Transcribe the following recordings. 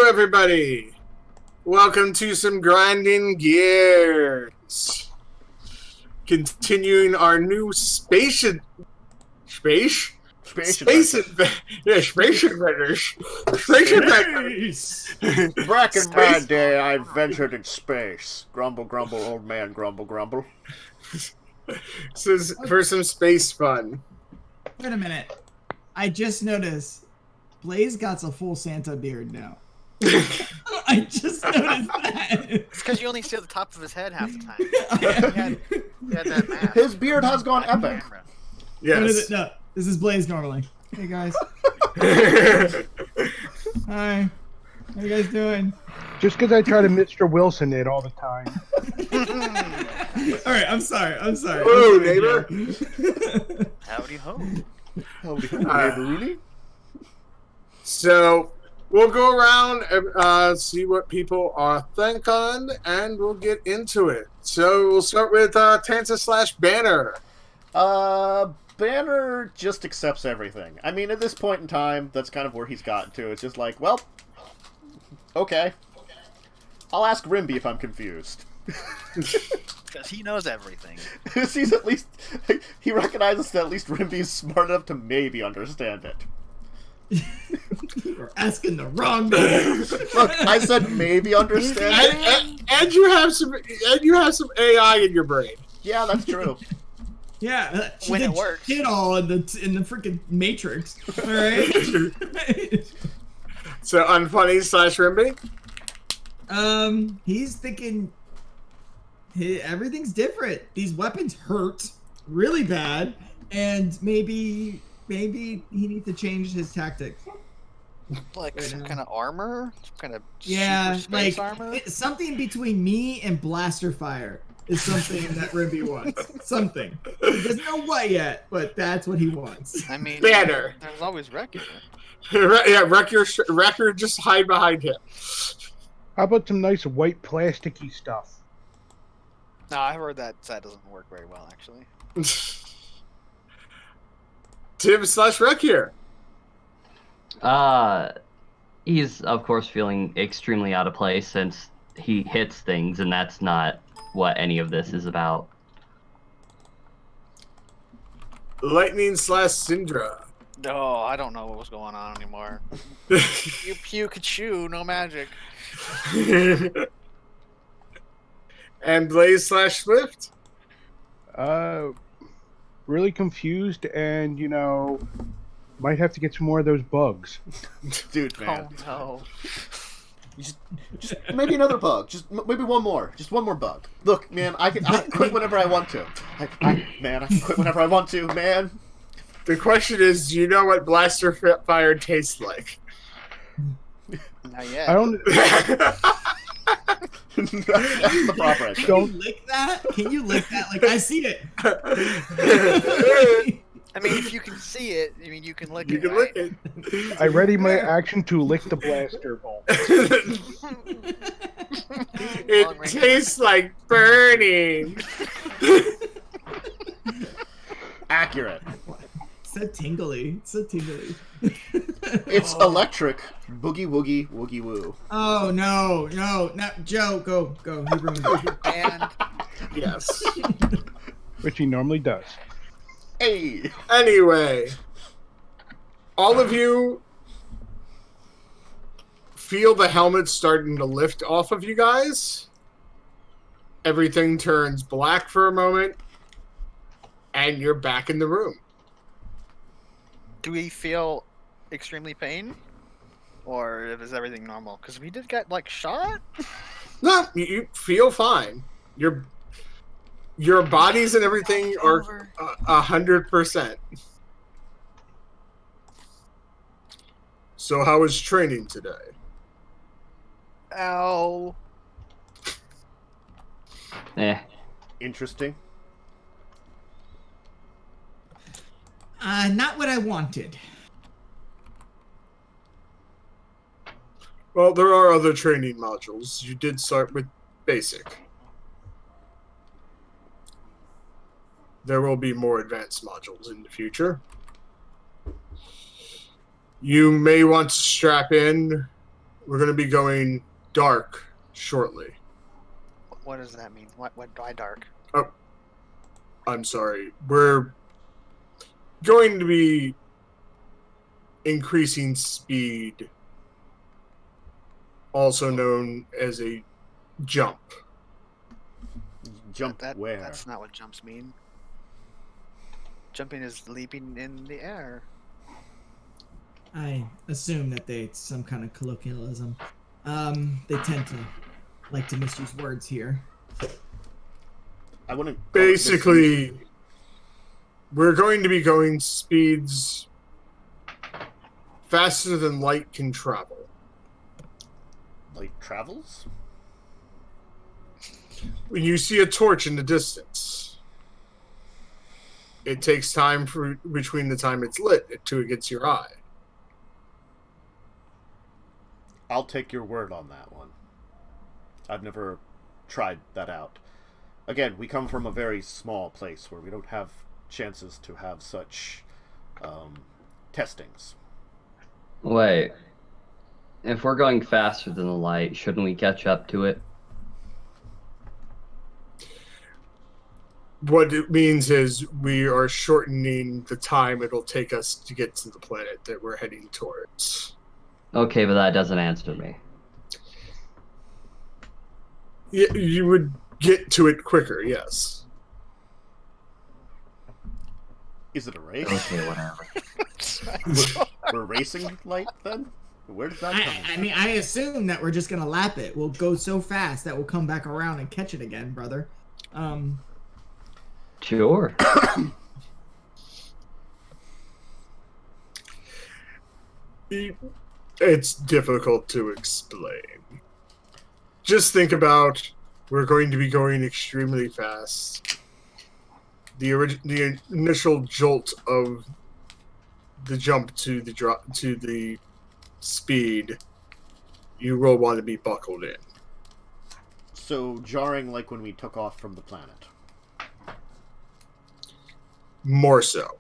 everybody. Welcome to some grinding gears. Continuing our new space adventures. Back in my day, I ventured in space. Grumble, grumble, old man, grumble, grumble. This is for some space fun. Wait a minute. I just noticed Blaze got a full Santa beard now. I just noticed that. It's because you only see the top of his head half the time. He had that mask. His beard has gone epic. Yes. No, this is Blaze normally. Hey guys. Hi. How you guys doing? Just because I try to Mr. Wilson it all the time. All right, I'm sorry. Hello, neighbor. Howdy ho. Howdy ho, neighbor Rooney. So we'll go around and see what people are thinking, and we'll get into it. So we'll start with Tanza/Banner. Banner just accepts everything. I mean, at this point in time, that's kind of where he's gotten to. It's just like, well, okay. I'll ask Rimbi if I'm confused. Because he knows everything. He's at least, he recognizes that at least Rimbi's smart enough to maybe understand it. You're asking the wrong guy. Look, I said maybe understand it. And you have some AI in your brain. Yeah, that's true. Yeah, When it works. Shit all in the freaking Matrix. All right. So Unfunny/Rimbi. He's thinking everything's different. These weapons hurt really bad, and maybe he needs to change his tactics. Like some kind of armor? Some kind of Yeah, super space like armor? something between me and blaster fire is something that Rimbi wants. Something. He doesn't know what yet, but that's what he wants. I mean, Banner. There's always Wrekyur. Yeah, Wrekyur, just hide behind him. How about some nice white plasticky stuff? No, I've heard that doesn't work very well, actually. Tim/Wrekyur. He's of course feeling extremely out of place since he hits things, and that's not what any of this is about. Lightning/Syndra. No, I don't know what was going on anymore. You Pikachu, no magic. And Blaze/Swift. Really confused, and might have to get some more of those bugs. Dude, man. Oh no. Just maybe another bug. Just maybe one more. Just one more bug. Look, man, I can quit whenever I want to. I can quit whenever I want to, man. The question is, do you know what blaster fire tastes like? Not yet. I don't. That's the proper answer. Can you lick that? Can you lick that? Like, I see it. I mean, if you can see it, I mean, you can lick You it. can right? lick it. I ready my action to lick the blaster ball. It tastes like burning. Accurate. So tingly. So tingly. It's electric. Boogie woogie woogie woo. Oh no, Joe, go. He ruined it. And Yes. Which he normally does. Hey. Anyway, all of you feel the helmet starting to lift off of you guys. Everything turns black for a moment, and you're back in the room. do we feel extremely pain? Or is everything normal? Because we did get, like, shot? No, you feel fine. Your bodies and everything are 100%. So how was training today? Ow. Interesting. Not what I wanted. Well, there are other training modules. You did start with basic. There will be more advanced modules in the future. You may want to strap in we're going to be going dark shortly. What does that mean? Why dark? Oh, I'm sorry. We're going to be increasing speed, also known as a jump. Jump where? That's not what jumps mean. Jumping is leaping in the air. I assume that it's some kind of colloquialism. They tend to like to misuse words here. I wouldn't. Basically, we're going to be going speeds faster than light can travel. Light travels? When you see a torch in the distance, it takes time between the time it's lit until it gets your eye. I'll take your word on that one. I've never tried that out. Again, we come from a very small place where we don't have chances to have such testings. Wait. If we're going faster than the light, shouldn't we catch up to it? What it means is we are shortening the time it'll take us to get to the planet that we're heading towards. Okay, but that doesn't answer me. You would get to it quicker, yes. Is it a race? Okay, whatever. We're racing light then? Where did that come from? I mean, I assume that we're just gonna lap it. We'll go so fast that we'll come back around and catch it again, brother. Sure. It's difficult to explain. Just think about, we're going to be going extremely fast. The initial jolt of the jump to the speed, you will want to be buckled in. So jarring like when we took off from the planet. More so.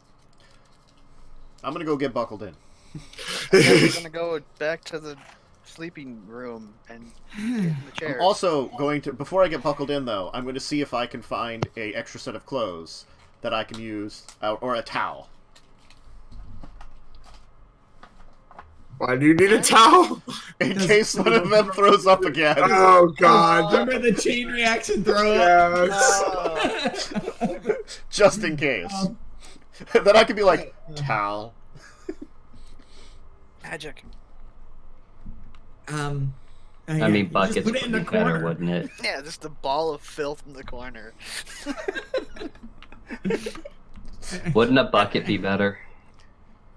I'm gonna go get buckled in. We're gonna go back to the sleeping room and get in the chairs. I'm also going to, before I get buckled in though, I'm going to see if I can find a extra set of clothes that I can use, or a towel. Why do you need a towel? In case one of them throws up again. Oh, God. Remember the chain reaction throw up? Yes. Just in case. Then I could be like, towel. Magic. I mean, buckets put would it in be the better, corner. wouldn't it? Yeah, just a ball of filth in the corner. Wouldn't a bucket be better?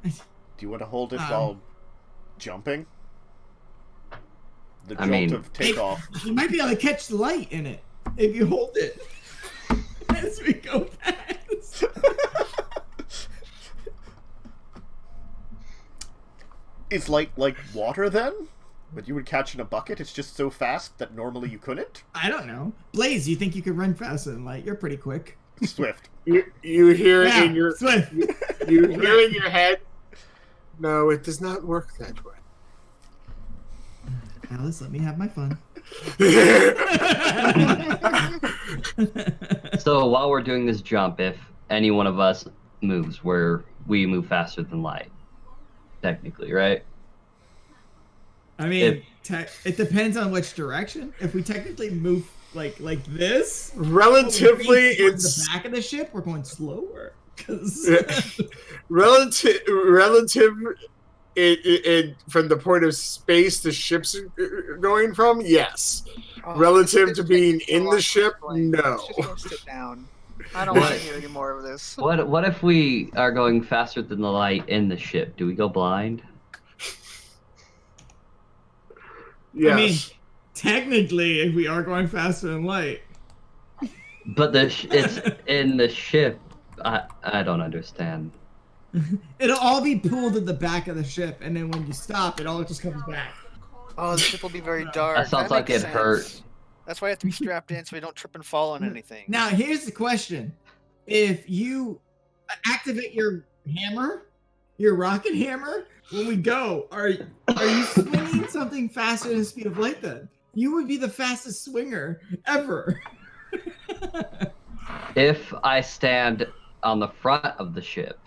Do you want to hold it while jumping? The I jolt mean- of takeoff. You might be able to catch the light in it if you hold it as we go past. Is light like water then? But you would catch in a bucket? It's just so fast that normally you couldn't? I don't know. Blaze, you think you could run faster than light? You're pretty quick. Swift. You hear it Yeah, in your Swift. you hear in your head. No, it does not work that way. Alice, let me have my fun. So while we're doing this jump, if any one of us moves, we move faster than light. Technically, right? I mean, it depends on which direction. If we technically move like this, Relatively, towards it's the back of the ship. We're going slower because relative. It from the point of space the ship's going from, yes. Oh, Relative this to is being taking in so the long ship, to explain. no. Let's just go sit down. I don't want to hear any more of this. What if we are going faster than the light in the ship? Do we go blind? Yes. I mean, technically, if we are going faster than light, But it's in the ship. I don't understand. it'll all be pulled at the back of the ship, and then when you stop, it all just comes back. Oh, the ship will be very dark. That sounds like makes it hurt. sense. That's why I have to be strapped in so we don't trip and fall on anything. Now, here's the question: if you activate your hammer your rocket hammer, when we go, are you swinging something faster than the speed of light then? You would be the fastest swinger ever. If I stand on the front of the ship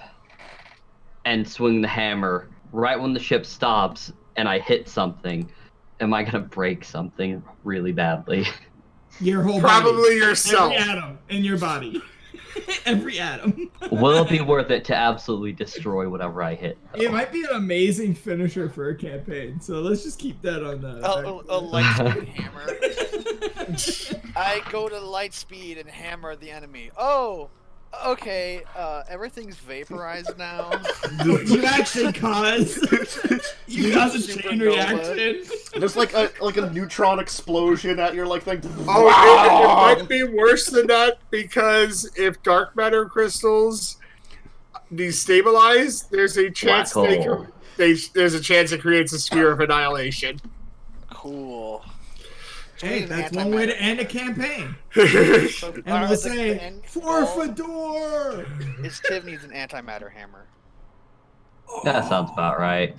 and swing the hammer right when the ship stops and I hit something, am I gonna break something really badly? Your whole Probably body. yourself. Every atom in your body. Every atom. Will it be worth it to absolutely destroy whatever I hit, though? It might be an amazing finisher for a campaign, so let's just keep that on the. A light speed hammer. I go to light speed and hammer the enemy. Oh, okay. Everything's vaporized now. You actually cause a chain reaction. There's like a neutron explosion at your like thing. Oh, it might be worse than that because if dark matter crystals destabilize, there's a chance there's a chance it creates a sphere of annihilation. Cool. Hey, that's one way to end a campaign. So, And we'll say, for Fedor! Is Tiv needs an antimatter hammer. That sounds about right.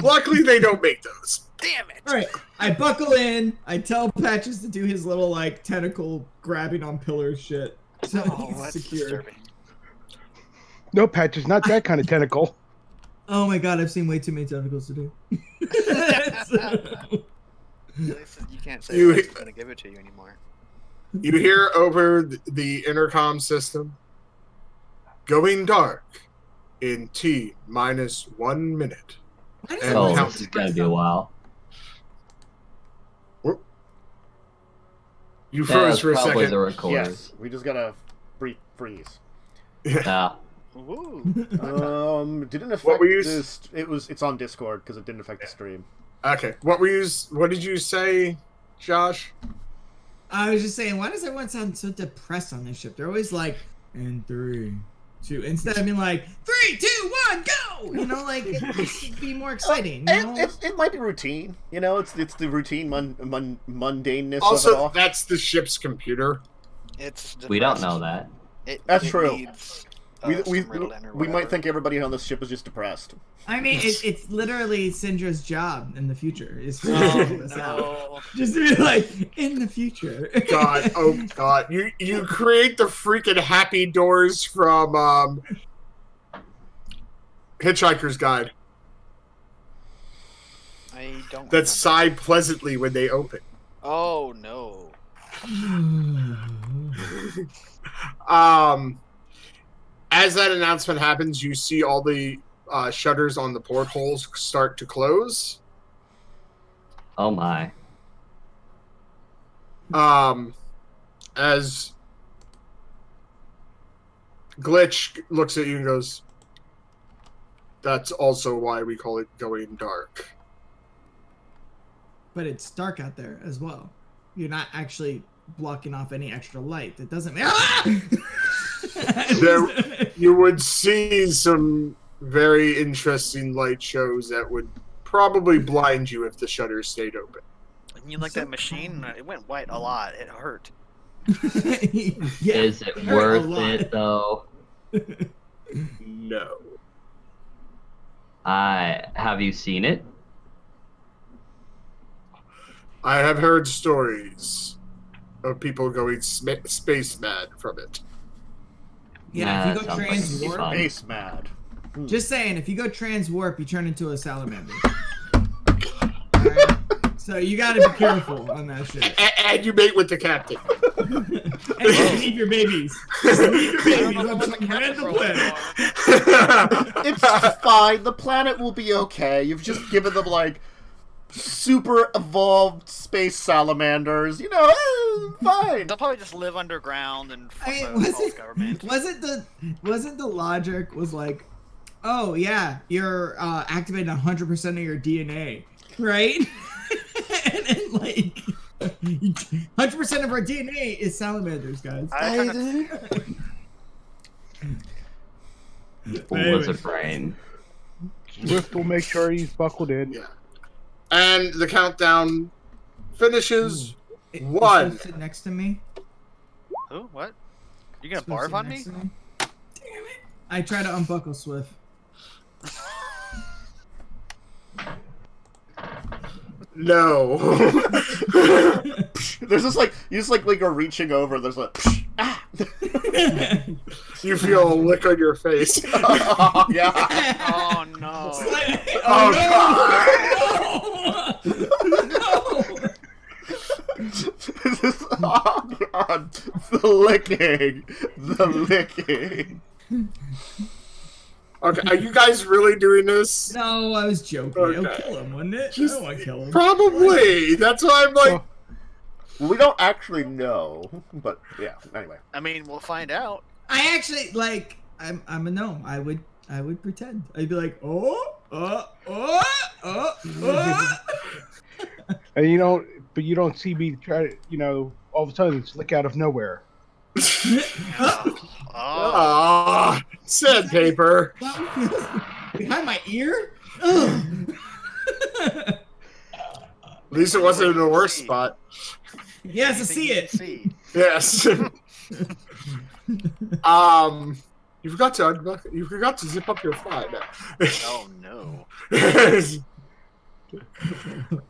Luckily, they don't make those. Damn it! All right, I buckle in. I tell Patches to do his little like tentacle grabbing on pillars shit. So Oh, he's that's secure. disturbing. No, Patch, it's not that kind of tentacle. Oh my god, I've seen way too many tentacles today. You can't say You- he's gonna give it to you anymore. You hear over the intercom system, going dark in T-1 minute. And Oh, count. this is gonna be a while. You Yeah, froze that's for a probably second. the recorder. Yes, we just gotta freeze. Yeah. Woo! Didn't affect What were you this. It's on Discord because it didn't affect the stream. Okay, what did you say, Josh? I was just saying, why does everyone sound so depressed on this ship? They're always like, and 3, 2, instead of being like 3, 2, 1, go! You know, like it should be more exciting. You know? It might be routine. You know, it's the routine mundaneness of it Also, all. that's the ship's computer. It's We don't depressed. know that. That's it true. Needs, We some Ritalin or might whatever. think everybody on this ship is just depressed. I mean, it's literally Syndra's job in the future. Is to Oh, figure this out. no. Just to be like, in the future. God, oh God, you create the freaking happy doors from Hitchhiker's Guide I don't. that remember. sigh pleasantly when they open. Oh no. As that announcement happens, you see all the shutters on the portholes start to close. Oh my. As Glitch looks at you and goes, "That's also why we call it going dark." But it's dark out there as well. You're not actually blocking off any extra light. That doesn't matter. You would see some very interesting light shows that would probably blind you if the shutters stayed open. I mean, like that machine, it went white a lot. It hurt. Yeah, Is it hurt a worth lot. it though? No. Have you seen it? I have heard stories of people going space mad from it. Yeah, if you that go sounds like trans it'd be warp, fun. Space mad. just saying, if you go trans warp, you turn into a salamander. Alright? So you gotta be careful on that shit. And you mate with the captain. And just leave your babies. Just leave your babies on some random planet. It's fine. The planet will be okay. You've just given them like super evolved space salamanders. You know, fine. They'll probably just live underground and fuck I mean, the false government. wasn't the logic was like, oh yeah, you're activating 100% of your DNA, right? And then like 100% of our DNA is salamanders, guys. Lizard brain. Swift will make sure he's buckled in. Yeah. And the countdown finishes. Is One. Swift sit next to me. Who? What? You gonna Swift sit barf on next me? to Damn it! I try to unbuckle Swift. No. There's this like you just like go reaching over. There's like ah. You feel a lick on your face. Oh, yeah. Oh no. Oh, Oh god. The licking. Okay, are you guys really doing this? No, I was joking. Okay. It'll kill him, wouldn't it? Just- I don't want to kill him. Probably. That's why I'm like. We don't actually know, but yeah. Anyway. I mean, we'll find out. I actually like. I'm a gnome. I would pretend. I'd be like, oh. And you don't see me try to, all of a sudden it's lick out of nowhere. Oh. Ah, sandpaper. Behind my ear? Ugh. At least it wasn't in the worst spot. He has to see it. See. Yes. You forgot to zip up your fly. Oh no.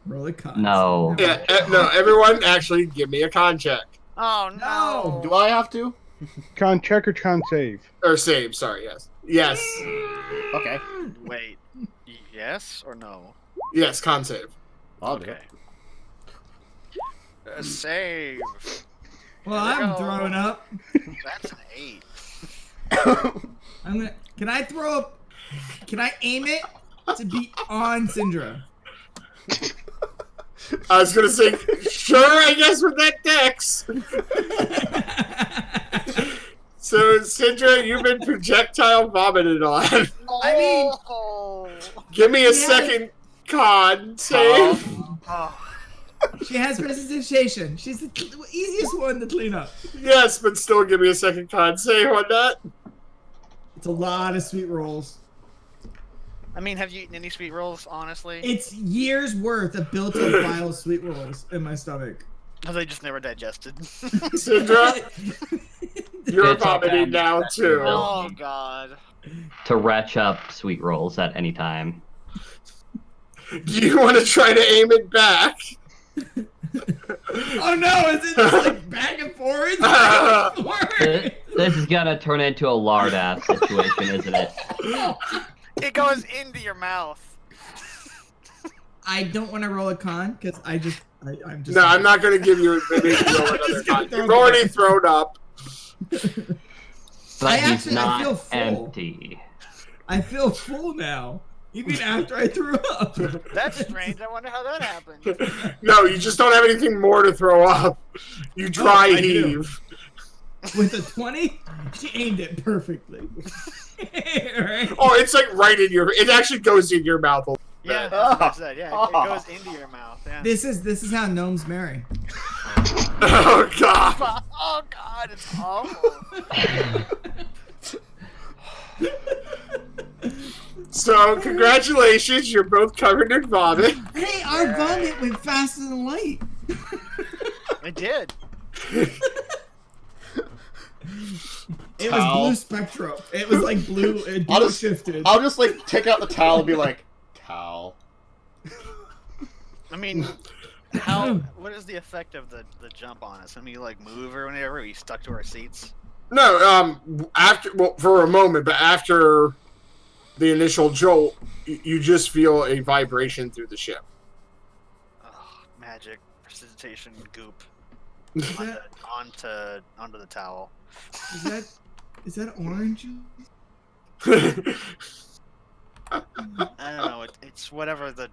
Roll a con. No. Yeah, no, everyone actually give me a con check. Oh no. Do I have to? Con check or con save? Or save, sorry, yes. Yes. Okay. Wait. Yes or no? Yes, con save. I'll do Okay. it. Save. Well, There we I'm go. throwing up. That's an 8. I'm gonna. Can I throw up? Can I aim it to be on Syndra? I was gonna say, sure, I guess with that dex. So, Syndra, you've been projectile vomited on. I mean- Oh. Give me a Yeah. second con save. Oh. She has precipitation. She's the easiest one to clean up. Yes, but still give me a second con save on that. It's a lot of sweet rolls. I mean, have you eaten any sweet rolls, honestly? It's years worth of built-in pile of sweet rolls in my stomach. Or they just never digested. Syndra, you're It's all vomiting bad. now, too. Oh god. To retch up sweet rolls at any time. Do you want to try to aim it back? Oh no! Is it just like back and forth? Back and forth? This is gonna turn into a lard ass situation, isn't it? It goes into your mouth. I don't want to roll a con because I'm just. No, I'm not going to give you advantage to roll another Just gonna con. throw You've it already back. thrown up. But he's I not feel full. empty. I feel full now, even after I threw up. That's strange. I wonder how that happened. No, you just don't have anything more to throw up. You dry I do. heave. With a 20, she aimed it perfectly. Right? Oh, it's like right in your. It actually goes in your mouth. Yeah, that's what I said. Yeah, it goes into your mouth. Yeah. This is how gnomes marry. Oh god. Oh god, it's awful. So congratulations, you're both covered in vomit. Hey, our vomit went faster than light. It did. It was Towel. blue spectrum. It was like blue. It I'll blue just- shifted. I'll just like take out the towel and be like, towel. I mean, how? What is the effect of the jump on us? I mean, like move or whatever. Are we stuck to our seats? No, for a moment, but after the initial jolt, you just feel a vibration through the ship. Oh, magic precipitation goop Is that, onto the towel. is that orange? I don't know. It's whatever the.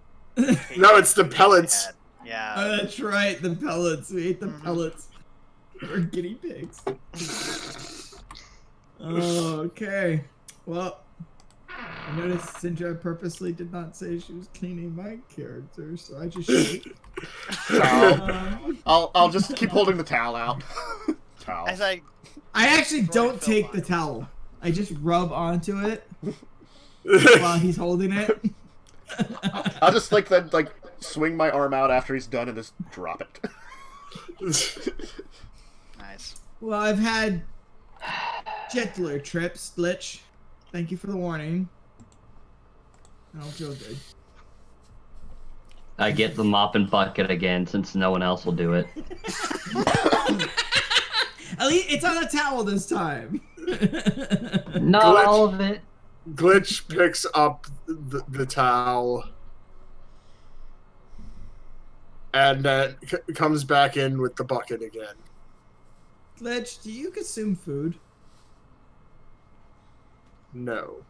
No, it's the pellets. had. Yeah. Oh, that's right. The pellets. We ate the Mhm. pellets. We're guinea pigs. Okay. Well, I noticed Syndra purposely did not say she was cleaning my character, so I just shake. I'll just keep holding the towel out. Towel. As I I actually don't Fill take the mine. towel. I just rub onto it while he's holding it. I'll just then swing my arm out after he's done and just drop it. nice. Well, I've had gentler trips, Glitch. Thank you for the warning. I don't feel good. I get the mop and bucket again since no one else will do it. At least it's on a towel this time. Not Glitch. all of it. Glitch picks up the towel and comes back in with the bucket again. Glitch, do you consume food? No.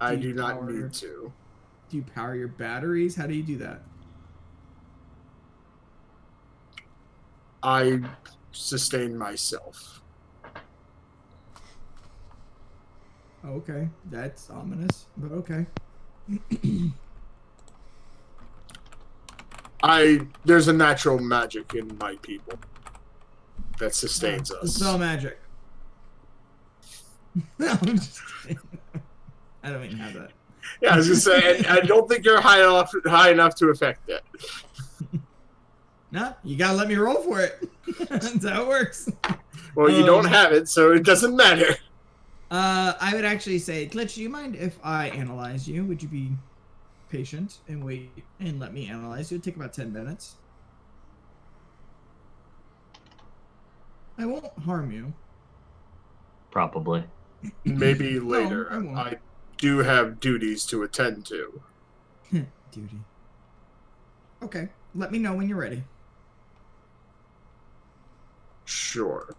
I Do you do not power- need to. Do you power your batteries? How do you do that? I sustain myself. Oh, okay, that's ominous, but okay. There's a natural magic in my people that sustains us. Spell magic. No, I'm just kidding. I don't even have that. Yeah, I was gonna say, I don't think you're high enough to affect it. No, you gotta let me roll for it. That's how it works. Well, you don't have it, so it doesn't matter. I would actually say, Glitch, do you mind if I analyze you? Would you be patient and wait and let me analyze you? It'd take about 10 minutes. I won't harm you. Probably. Maybe later. I won't. I do have duties to attend to. Duty. Okay, let me know when you're ready. Sure.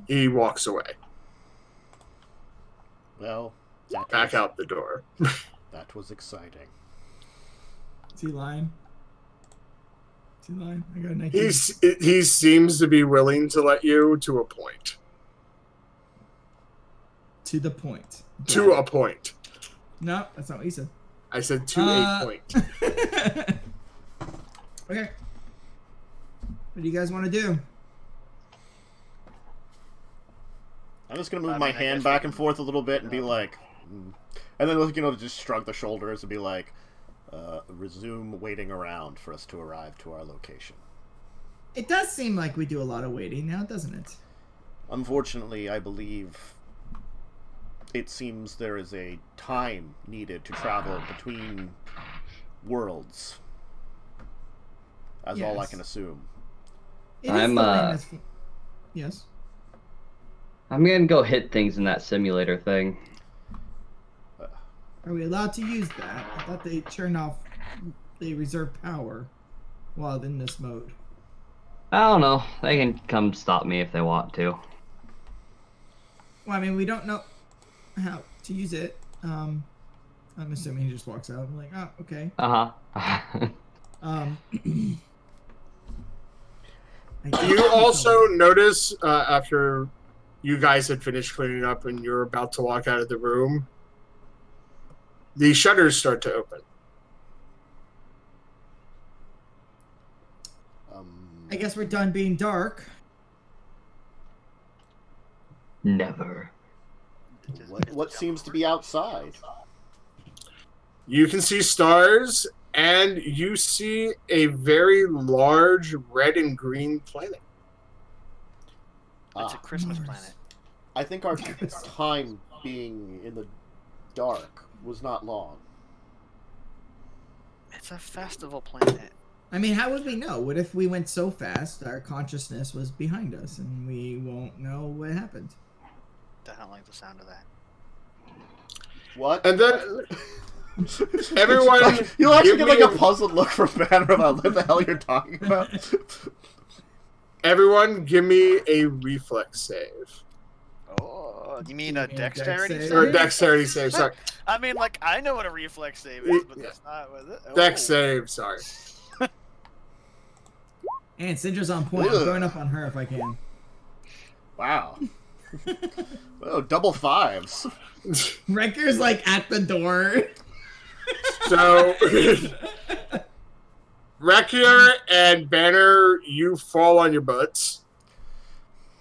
He walks away. Well, that Back was, out the door. That was exciting. Is he lying? Is he lying? I got an idea. He seems to be willing to let you to a point. To the point. To a point. No, that's not what he said. I said to a point. Okay. What do you guys want to do? I'm just gonna move I my mean, I hand guess back we and can- forth a little bit and be like, and then just shrug the shoulders and be like, resume waiting around for us to arrive to our location. It does seem like we do a lot of waiting now, doesn't it? Unfortunately, I believe it seems there is a time needed to travel between worlds. That's all I Yes. can assume. It is I'm, the lamest... Yes. I'm gonna go hit things in that simulator thing. Are we allowed to use that? I thought they turned off... They reserve power while in this mode. I don't know. They can come stop me if they want to. Well, I mean, we don't know how to use it. I'm assuming he just walks out. I'm like, oh, okay. Uh-huh. You also notice after you guys had finished cleaning up and you're about to walk out of the room, the shutters start to open. I guess we're done being dark. Never. What seems to be outside? You can see stars, and you see a very large red and green planet. It's a Christmas Mars. planet. I think our time being in the dark was not long. It's a festival planet. I mean, how would we know? What if we went so fast our consciousness was behind us and we won't know what happened? I don't like the sound of that. What? And then everyone, You'll actually give get like me a puzzled look from Banner about what the hell you're talking about. everyone, give me a reflex save Oh, you mean You a mean a dexterity dex save? or dexterity save. Sorry, I mean, like, I know what a reflex save is, but that's not what it. Oh. dex save. Sorry. And Syndra's on point. I'm going up on her if I can. Wow. Oh, double fives. Wrekyur's like at the door. So, Wrekyur and Banner, you fall on your butts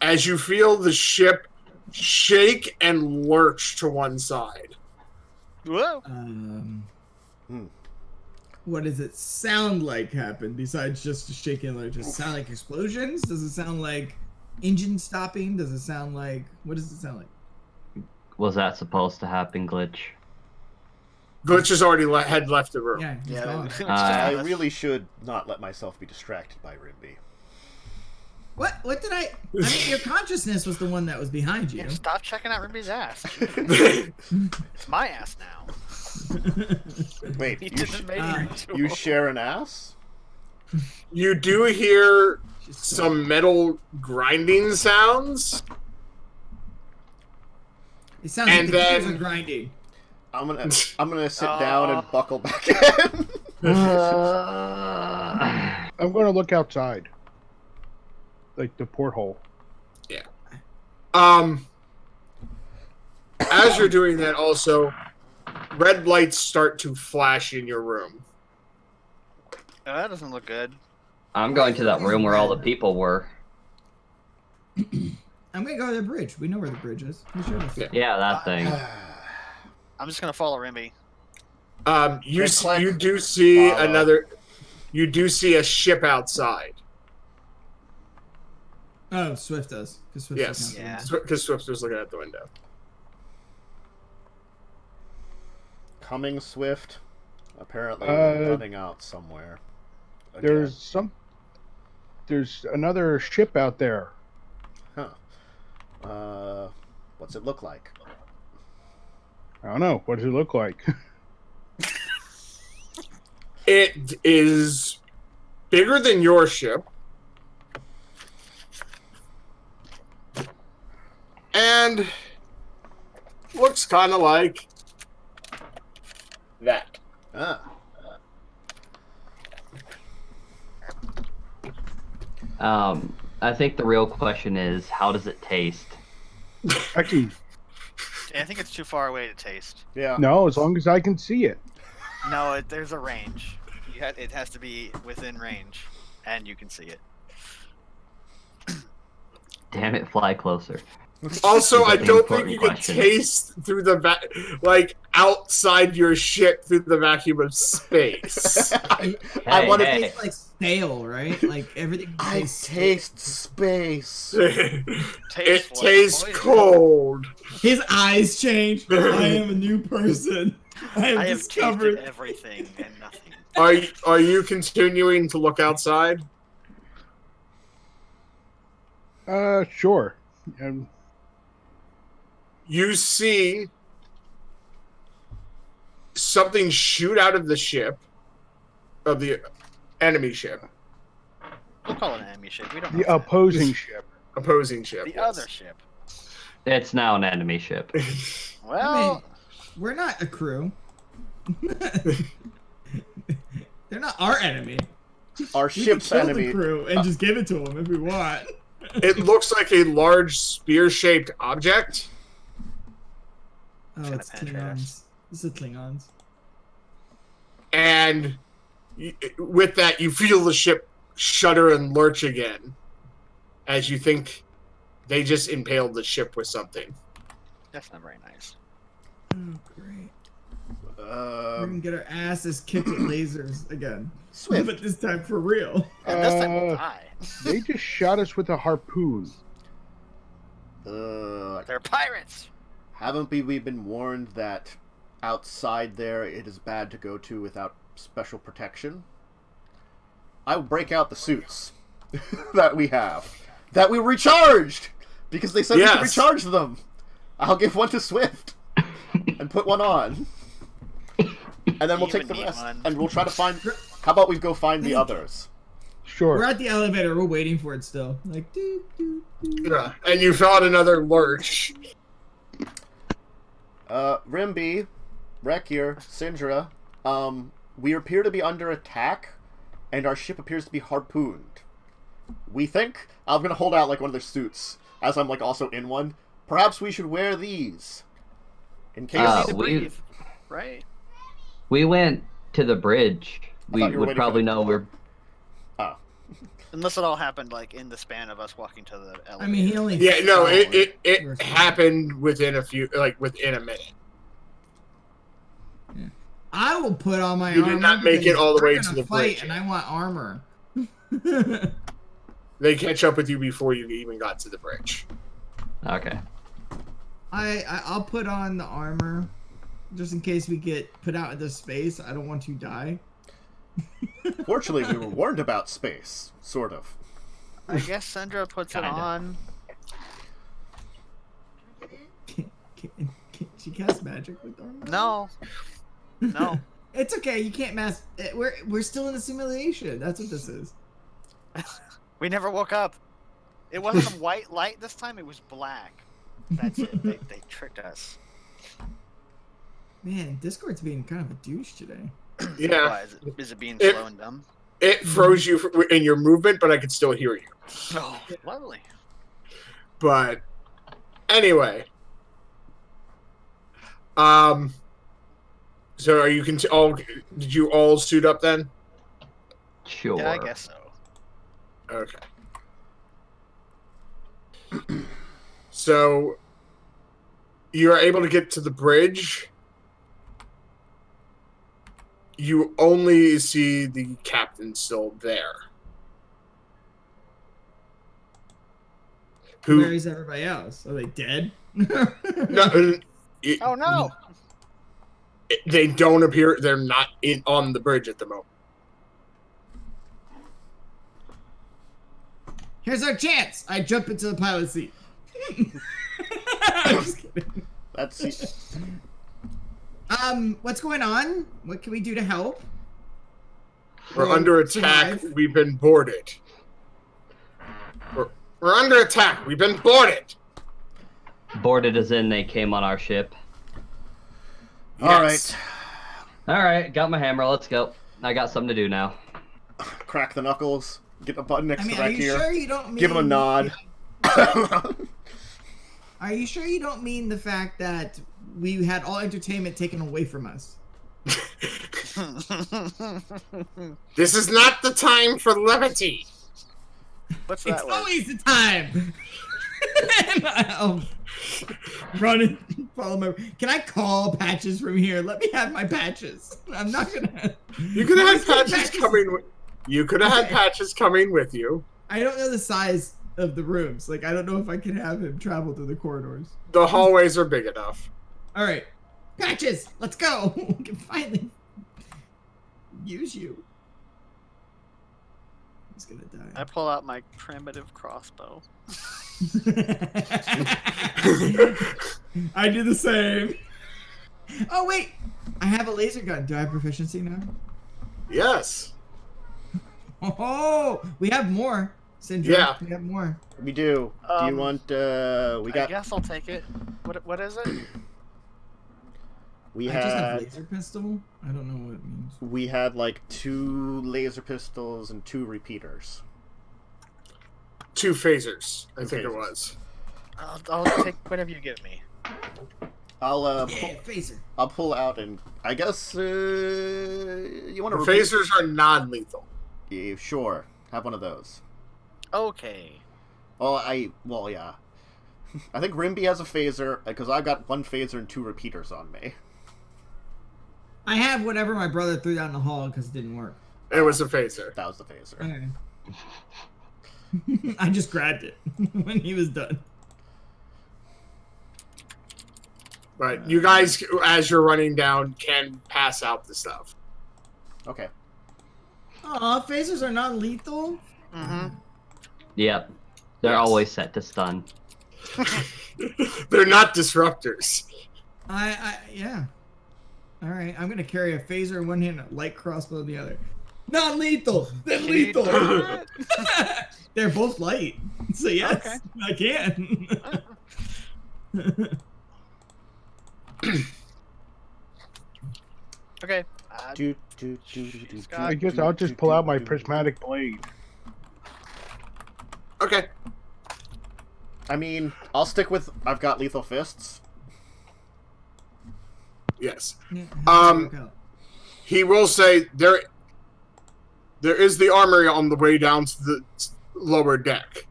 as you feel the ship shake and lurch to one side. Whoa. What does it sound like happened besides just shaking? Like, just sound like explosions? Does it sound like engine stopping? Does it sound like... What does it sound like? Was that supposed to happen, Glitch? Glitch has already had left the room. Yeah, he's Yeah, gone. it's just I us. really should not let myself be distracted by Rimbi. What did I mean, your consciousness was the one that was behind you. Yeah, stop checking out Rimbi's ass. It's my ass now. Wait, He you, didn't make it you share an ass? You do hear some metal grinding sounds. It sounds And like the gears then- are grinding. I'm gonna sit down and buckle back in. I'm going to look outside. Like the porthole. As you're doing that, also, red lights start to flash in your room. Oh, that doesn't look good. I'm going to that room where all the people were. I'm gonna go to the bridge. We know where the bridge is. He showed us. Yeah. Yeah, that thing. I'm just gonna follow Rimbi. You Click, you do see follow. another. You do see a ship outside. Oh, Swift does. 'Cause Swift Yes, does Yeah. because Swift was looking out the window. Coming swift. Apparently, Uh, running out somewhere. Again. There's another ship out there. What's it look like? I don't know. What does it look like? It is bigger than your ship. And looks kind of like that. Ah. I think the real question is, how does it taste? Actually, I think it's too far away to taste. Yeah. no, as long as I can see it. No, there's a range. It has to be within range, and you can see it. Damn it, fly closer. Also, I That's an don't think important you can question. taste through the outside your ship through the vacuum of space. I Hey, want to. hey. It's like stale, right? Like everything. I tastes- taste space. It Tastes like tastes poison. cold. His eyes change. I am a new person. I have I have discovered. tasted everything and nothing. Are you continuing to look outside? Sure. You see something shoot out of the ship, of the enemy ship, We'll call it an enemy ship. We don't know. The opposing ship. opposing ship. The yes. other ship. It's now an enemy ship. Well, We're not a crew. They're not our enemy. Our We can ship's kill enemy. the crew and just give it to them if we want. It looks like a large spear-shaped object. Oh, Trying it's to penetrate Klingons. us. This is Klingons. And with that, you feel the ship shudder and lurch again, as you think they just impaled the ship with something. that's not very nice. Oh, great. We're gonna Um, get our asses kicked with lasers again. Swift. But this time for real. And this time we'll die. They just shot us with a harpoon. They're pirates. Haven't we been warned that outside there it is bad to go to without special protection? I will break out the suits that we have. That we recharged! Because they said we could Yes. recharge them. I'll give one to Swift. And put one on. And then we'll You take the even need rest. one. And we'll try to find... How about we go find the others? Sure. We're at the elevator. We're waiting for it still. Like, doo, doo, doo. Yeah. And you felt another lurch. Rimbi, Wrekyur, Syndra, we appear to be under attack, and our ship appears to be harpooned. We think... I'm gonna hold out, like, one of their suits, as I'm, like, also in one. Perhaps we should wear these. In case... You need to we- breathe, right? We went to the bridge. I We thought you were would waiting for probably the- know we're... Oh. Unless it all happened like in the span of us walking to the elevator. I mean, he only. Yeah, no, fell, it right? happened within within a minute. I will put on my You armor. did not make it because all the we're way gonna to the fight, bridge and I want armor. They catch up with you before you even got to the bridge. Okay. I'll put on the armor, just in case we get put out into space. I don't want to die. Fortunately, we were warned about space, sort of. I guess Sandra puts it Kinda. on. Can she cast magic with armor? No. No. It's okay. You can't mask. We're still in a simulation. That's what this is. We never woke up. It wasn't a white light this time, it was black. That's it. They tricked us. Man, Discord's being kind of a douche today. Yeah. Why, is it being slow and dumb? It froze you in your movement, but I could still hear you. Oh, lovely. But anyway, so are you all? Did you all suit up then? Sure. Yeah, I guess so. Okay. So you're able to get to the bridge. You only see the captain still there. Where is everybody else? Are they dead? No, Oh no! they don't appear. They're not on the bridge at the moment. Here's our chance. I jump into the pilot seat. I'm just kidding. That's What's going on? What can we do to help? We're under attack. survive? We've been boarded. We're under attack. We've been boarded. Boarded as in they came on our ship. Yes. all right. Alright, got my hammer, let's go. I got something to do now. Crack the knuckles. Get the button next I mean, to are you Wrekyur. sure you don't mean... Give him a nod. Are you sure you don't mean the fact that we had all entertainment taken away from us? This is not the time for levity. What's that It's word? always the time. And I'll run and follow my. Can I call patches from here? Let me have my patches. I'm not gonna. You could have had patches Patches. coming. You could have had Okay. patches coming with you. I don't know the size of the rooms. Like, I don't know if I can have him travel through the corridors. The hallways are big enough. All right, patches. Let's go. We can finally use you. He's gonna I die. pull out my primitive crossbow. I do the same. Oh wait, I have a laser gun. Do I have proficiency now? Yes. Oh, we have more. Syndra, Yeah. we have more. We do. Do you want? We I got. guess I'll take it. What is it? We I just have had. laser pistol. I don't know what it means. We had like 2 laser pistols and 2 repeaters. 2 phasers, I Two think it phasers. was. I'll take whatever you give me. I'll Yeah, phaser. I'll pull out and I guess you want The to phasers are non-lethal. Yeah, sure. Have one of those. Okay. Well, yeah. I think Rimbi has a phaser because I've got 1 phaser and 2 repeaters on me. I have whatever my brother threw down the hall because it didn't work. It was a phaser. That was the phaser. Okay. I just grabbed it when he was done. But you guys, as you're running down, can pass out the stuff. Okay. Aw, phasers are not lethal. Mm-hmm. Yep. They're Yes. always set to stun. They're not disruptors. Yeah. All right, I'm gonna carry a phaser in one hand and a light crossbow in the other. Not lethal. They're Can you lethal. do it? They're both light. So yes, Okay. I can. Okay. I guess I'll just pull out my prismatic blade. Okay. I mean, I'll stick with I've got lethal fists. Yes. Yeah, how's that work out? He will say there is the armory on the way down to the lower deck.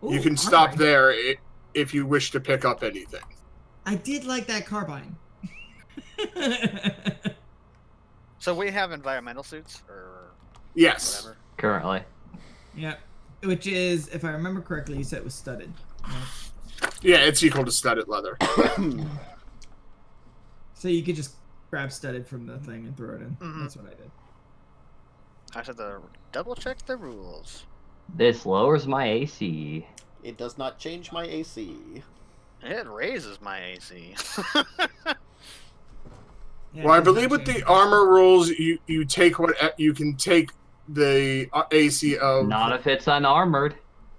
You Ooh, can stop alright. there if you wish to pick up anything. I did like that carbine. So we have environmental suits or Yes. whatever. Currently. Yeah. which is, if I remember correctly, you said it was studded. Right? Yeah, it's equal to studded leather. So you could just grab studded from the thing and throw it in. Mhm. That's what I did. I had to double check the rules. This lowers my AC. It does not change my AC. It raises my AC. Yeah, Well, I it does believe not with the change. armor rules, you take what you can take the AC of. Not if it's unarmored.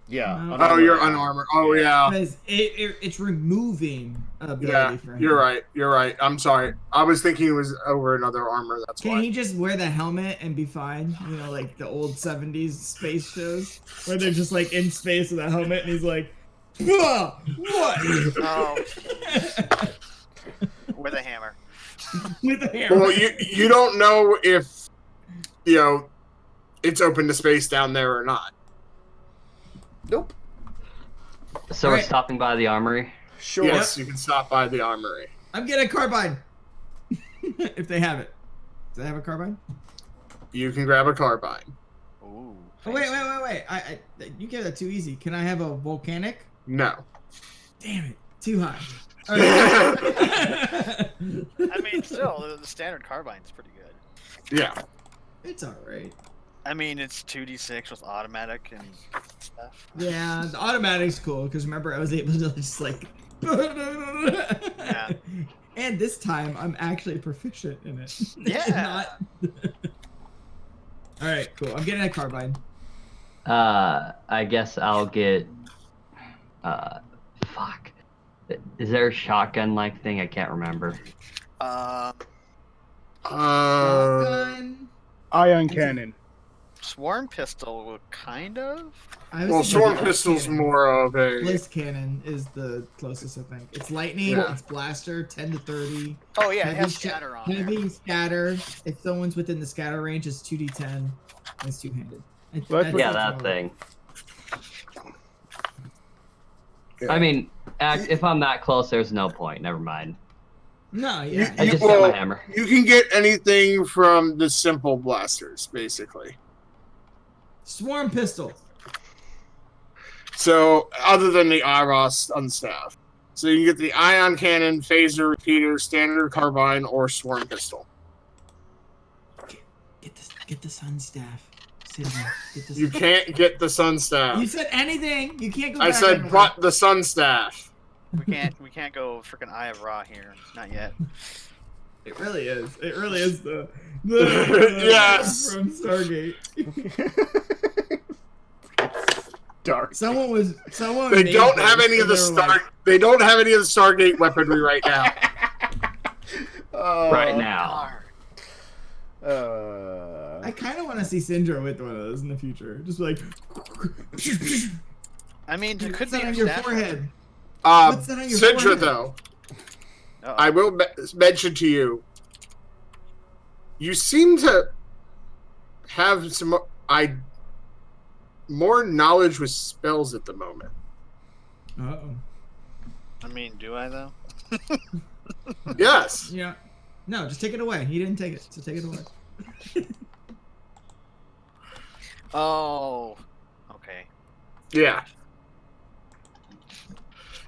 Yeah. No. Oh, you're unarmored. Oh, yeah. Because it's removing ability Yeah, for him. you're right. You're right. I'm sorry. I was thinking it was over another armor. That's Can why. he just wear the helmet and be fine? You know, like the old 70s space shows where they're just like in space with a helmet and he's like, "Whoa, what?" Oh, with a hammer. with a hammer. Well, you don't know if it's open to space down there or not. Nope. So we're Alright. stopping by the armory. Sure. Yes, you can stop by the armory. I'm getting a carbine. If they have it. Do they have a carbine? You can grab a carbine. Ooh. Oh, wait. I you gave that too easy. Can I have a volcanic? No. Damn it. Too high. Alright. I mean, still, the standard carbine's pretty good. Yeah. It's alright. I mean, it's 2d6 with automatic and stuff. Yeah, the automatic's cool because remember I was able to just like. Yeah. And this time I'm actually proficient in it. Yeah. All right, cool. I'm getting a carbine. I guess I'll get. Fuck. Is there a shotgun-like thing? I can't remember. Shotgun. Ion cannon. Swarm pistol, kind of. I was Well, thinking swarm blitz pistol's cannon. more of a. Blitz cannon is the closest, I think. It's lightning. Yeah. It's blaster. 10 to 30. Oh yeah, it Heavy has sca- scatter on there. Heavy scatter. If someone's within the scatter range, it's 2d10. And it's two-handed. Well, that's Yeah, that's that more- thing. Yeah. I mean, if I'm that close, there's no point. Never mind. No, yeah. I just well, got my hammer. You can get anything from the simple blasters, basically. Swarm pistol. So, other than the Aros unstaff. So you can get the ion cannon, phaser, repeater, standard carbine, or swarm pistol. Get the sun staff. Sidney, get the You can't get the sun staff. You said anything. You can't go I back said, anymore. but the sun staff. We can't go freaking Eye of Ra here. Not yet. It really is. It really is the Yes. from Stargate. Dark. Someone They made don't this have any of the and they were like, They don't have any of the Stargate weaponry right now. Right now. I kind of want to see Syndra with one of those in the future. Just like I mean, it could What's be that on your staff forehead. What's that on your Sidra, forehead? though, Uh-oh. I will mention to you, you seem to have some more knowledge with spells at the moment. Uh-oh. I mean, do I though? Yes. Yeah. No, just take it away. He didn't take it, so take it away. Oh. Okay. Yeah.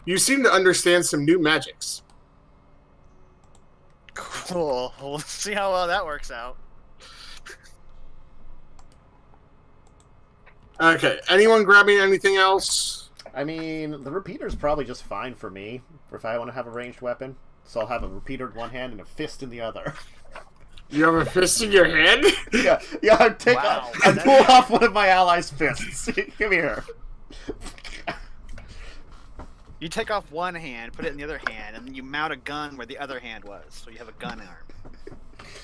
You seem to understand some new magics. Cool. We'll see how well that works out. Okay. Anyone grabbing anything else? I mean, the repeater's probably just fine for me if I want to have a ranged weapon. So I'll have a repeater in one hand and a fist in the other. You have a fist in your hand? yeah, Wow. I pull off one of my allies' fists. Give me here. You take off one hand, put it in the other hand, and then you mount a gun where the other hand was, so you have a gun arm.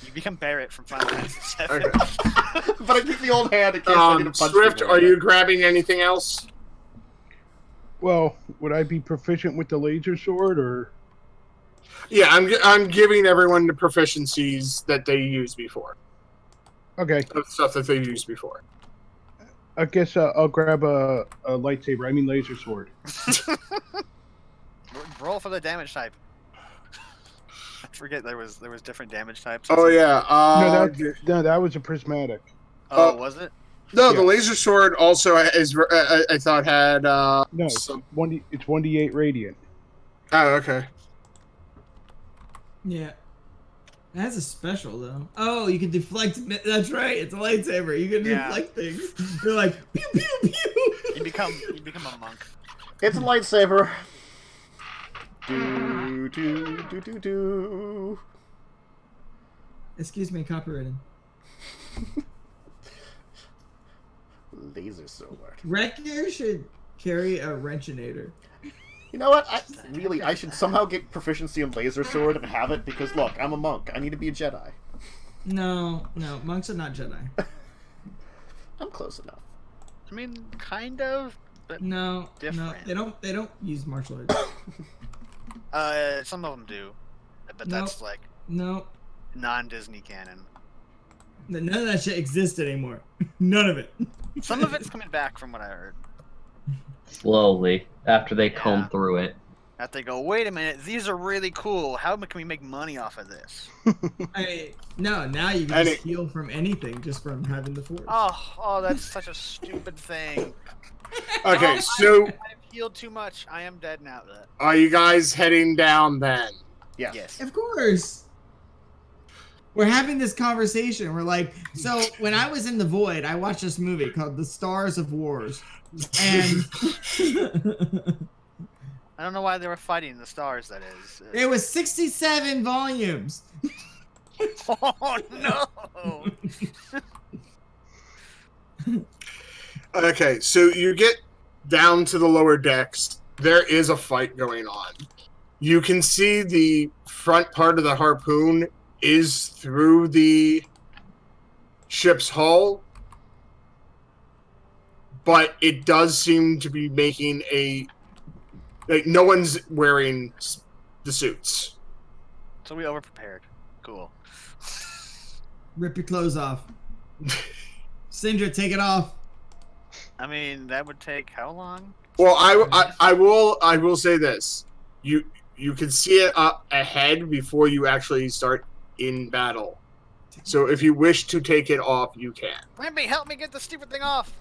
You become Barrett from Final Fantasy VII. Okay. But I keep the old hand in case I need to punch Swift, people. are you grabbing anything else? Well, would I be proficient with the laser sword, or? Yeah, I'm giving everyone the proficiencies that they used before. Okay, Of stuff that they've used before. I guess I'll grab a lightsaber. I mean laser sword. Roll for the damage type. I forget there was different damage types. Oh yeah. No, that was a prismatic. Oh, was it? No, the Yeah. laser sword also is. I thought had. No, it's some... 1d8 radiant. Oh, okay. Yeah. That's a special though. Oh, you can deflect. That's right. It's a lightsaber. You can Yeah. deflect things. You're like pew pew pew. You become a monk. It's a lightsaber. Do do do do do. Excuse me, copyrighted. Laser sword. Wrekyur should carry a wrenchinator. You know what? I should somehow get proficiency in laser sword and have it because look, I'm a monk. I need to be a Jedi. No, monks are not Jedi. I'm close enough. I mean, kind of, but No, different. they don't use martial arts. Some of them do, but Nope. that's like No, non-Disney canon. none of that shit exists anymore. None of it. Some of it's coming back from what I heard. Slowly, after they comb Yeah. through it. That they go, wait a minute, these are really cool. How can we make money off of this? No, now you can just heal from anything just from having the force. Oh, that's such a stupid thing. Okay, Oh, so I've healed too much. I am dead now. are you guys heading down then? Yeah. Yes. Of course. We're having this conversation. We're like, so when I was in the void, I watched this movie called The Stars of Wars. And I don't know why they were fighting the stars, that is. it was 67 volumes. Oh, no! Okay, so you get down to the lower decks. There is a fight going on. You can see the front part of the harpoon is through the ship's hull, but it does seem to be making like no one's wearing the suits. So we overprepared. Cool. Rip your clothes off. Sindra, take it off. I mean, that would take how long? Well, I will say this: you can see it up ahead before you actually start in battle. So if you wish to take it off, you can. Rimbi, help me get the stupid thing off!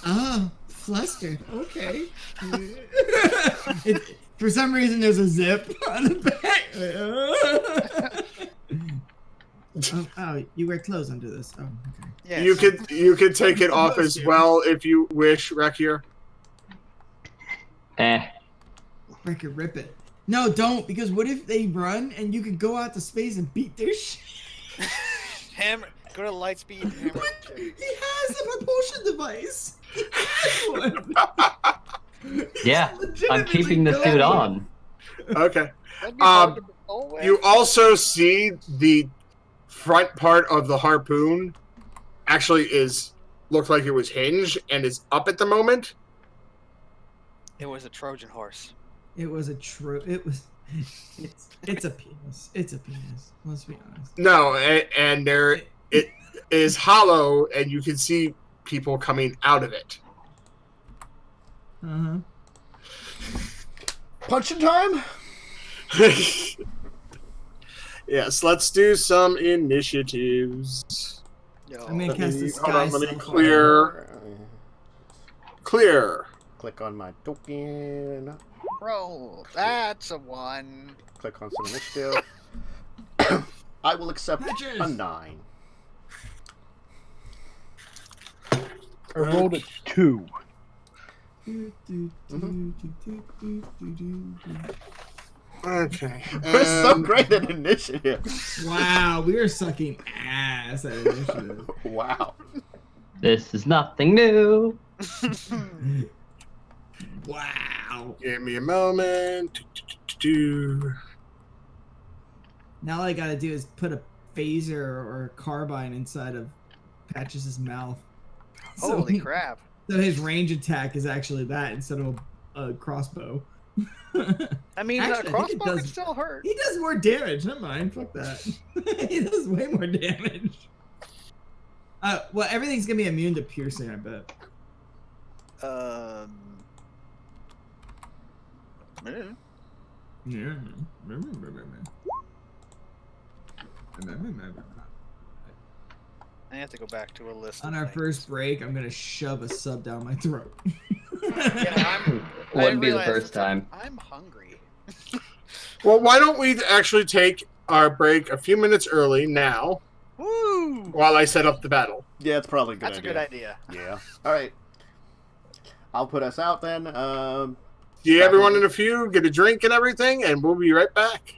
Oh, flustered. Okay. For some reason, there's a zip on the back. Oh, you wear clothes under this. Oh, okay. Yes. You could take it off as well if you wish, Wrekyur. Wrekyur, rip it. No, don't, because what if they run and you could go out to space and beat their shit? Hammer. Go to Lightspeed. And hammer. He has a propulsion device. He has one. Yeah, I'm keeping the suit on. Okay. That'd be hard to roll with. You also see the front part of the harpoon actually looked like it was hinged and is up at the moment. It was a Trojan horse. It was it's a penis. It's a penis. Let's be honest. No, and there it is hollow, and you can see people coming out of it. Uh-huh. Punching time? Yes, let's do some initiatives. Yo. I'm gonna cast a Hold sky on, let me sapphire. clear. Click on my token. Roll. That's a 1. Click on some initiative. I will accept Patches. a 9. I rolled a 2. Okay. We're so great at initiative. Wow, we are sucking ass at initiative. Wow. This is nothing new. Wow. Give me a moment. Now all I gotta do is put a phaser or a carbine inside of Patches' mouth. Holy crap. So his range attack is actually that instead of a crossbow. I mean, Actually, I think it crossbow does- can still hurt. He does more damage. Never mind. Fuck that. He does way more damage. Well, everything's gonna be immune to piercing, I bet. Yeah. I have to go back to a list. On of our things. first break, I'm gonna shove a sub down my throat. Yeah, Wouldn't be the realized first time. I'm hungry. Well, why don't we actually take our break a few minutes early now Woo! while I set up the battle? Yeah, it's probably a good That's idea. a good idea. Yeah. All right. I'll put us out then. See everyone in a few, get a drink and everything, and we'll be right back.